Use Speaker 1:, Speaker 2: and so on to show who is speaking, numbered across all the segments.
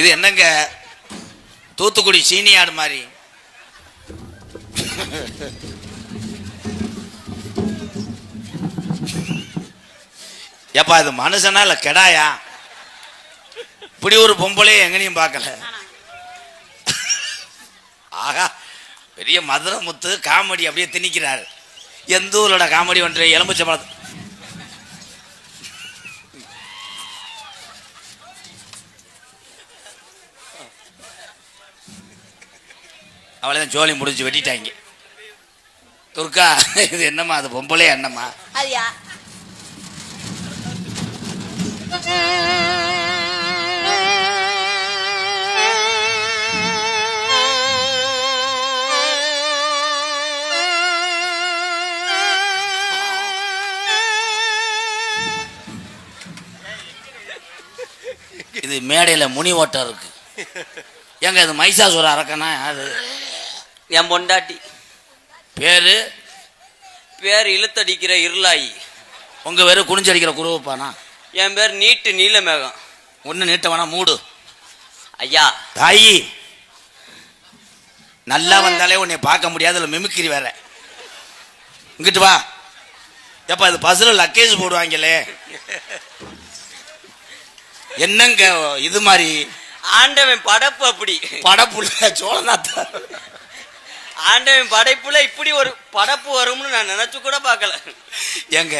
Speaker 1: இது என்னங்க தூத்துக்குடி சீனியாடு மாதிரி. ஏப்பா இது மனுஷனா இல்ல கெடாயா? இப்படி ஒரு பொம்பளையே எங்கனையும் பார்க்கல. ஆகா, பெரிய மதுரை முத்து காமெடி அப்படியே திணிக்கிறாரு. எந்த ஊரோட காமெடி ஒன்று எலும்புச்சம்பழம். அவளைதான் ஜோலி முடிஞ்சு வெட்டிட்டாங்க. துர்கா இது என்னம்மா? அது பொம்பளே என்னம்மா? இது மேடையில முனி ஓட்டம் இருக்கு. எங்க இது மைசாசுர அரக்கனா? அது
Speaker 2: என் பொண்டாட்டி.
Speaker 1: பேரு
Speaker 2: இழுத்தடிக்கிற இருளாயி.
Speaker 1: உங்க பேரு குனிஞ்சடிக்கிற குருவப்பானா?
Speaker 2: என் பேர் நீட்டு நீலமேகம்.
Speaker 1: ஒன்னு நீட்ட வேணா மூடு.
Speaker 2: ஐயா
Speaker 1: தாயி நல்லா வந்தாலே உன்னை பார்க்க முடியாது. மிமிக்கிரி வேற. இங்கிட்டு வா. எப்ப இது பஸ்ல லக்கேஜ் போடுவாங்களே என்னங்க இது மாதிரி?
Speaker 2: ஆண்டவன் படைப்பு அப்படி.
Speaker 1: படப்புல சோழநாத்த
Speaker 2: ஆண்டவன் படைப்புல இப்படி ஒரு படைப்பு வரும்னு நான் நினைச்சு கூட பார்க்கல.
Speaker 1: ஏங்க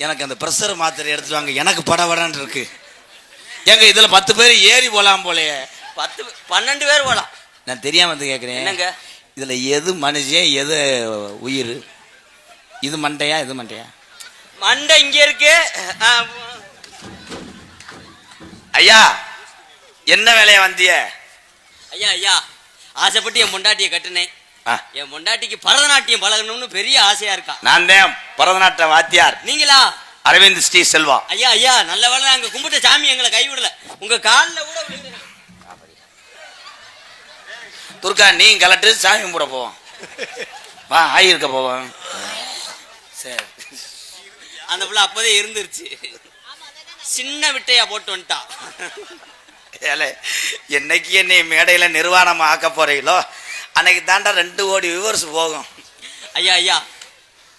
Speaker 1: எனக்கு அந்த பிரஷர் மாத்திரை எடுத்துட்டு வாங்க. எனக்கு படவடன்னு இருக்கு. ஏங்க இதுல 10 பேர் ஏறி போலாம் போலயே.
Speaker 2: 12 பேர் போலாம்.
Speaker 1: நான் தெரியாம வந்து கேக்குறேன்.
Speaker 2: என்னங்க
Speaker 1: இதுல எது மனுஷன் எது உயிர்? இது மண்டையா இது மண்டையா?
Speaker 2: மண்டை இங்க இருக்கு.
Speaker 1: ஐயா என்ன வேலையா வந்திய?
Speaker 2: ஐயா ஐயா ஆசைப்பட்டு என் பொண்டாட்டியை கட்டுனேன். என் பொண்டாட்டிக்கு பரதநாட்டியம் பழகணும்னு பெரிய ஆசையா இருக்கா.
Speaker 1: நான் தான் பரதநாட்டிய வாத்தியார்.
Speaker 2: நீங்களா?
Speaker 1: அரவிந்த் ஸ்ரீ செல்வா.
Speaker 2: ஐயா ஐயா நல்ல வேலை நாங்க கும்பிட்ட சாமி எங்களை கைவிடல. உங்க காலில் கூட விழுந்து.
Speaker 1: துர்கா நீ கலட்டு சாமி கும்பிட போவோம். வா ஆயிருக்க போவோம். சரி
Speaker 2: அந்த பிள்ளை அப்போதே இருந்துருச்சு. சின்ன விட்டையா போட்டு வந்துட்டா.
Speaker 1: என்னைக்கு என்னை மேடையில நிர்வாணமா ஆக்க போறீங்களோ அன்னைக்கு தாண்டா 2 கோடி வியூவர்ஸ் போகும்.
Speaker 2: ஐயா ஐயா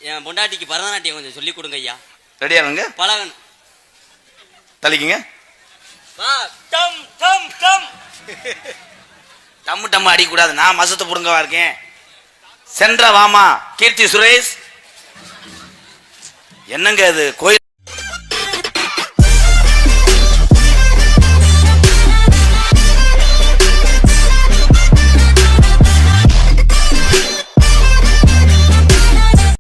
Speaker 2: என் பொண்டாட்டிக்கு பரதநாட்டியம் கொஞ்சம் சொல்லி கொடுங்க ஐயா.
Speaker 1: ரெடியானுங்க?
Speaker 2: பழகணும்.
Speaker 1: தள்ளிக்குங்க. டம்மு டம்மு அடிக்கூடாது. நான் மசத்தை புடுங்கவா இருக்கேன். சென்ற வாமா கீர்த்தி சுரேஷ். என்னங்க அது கோயில்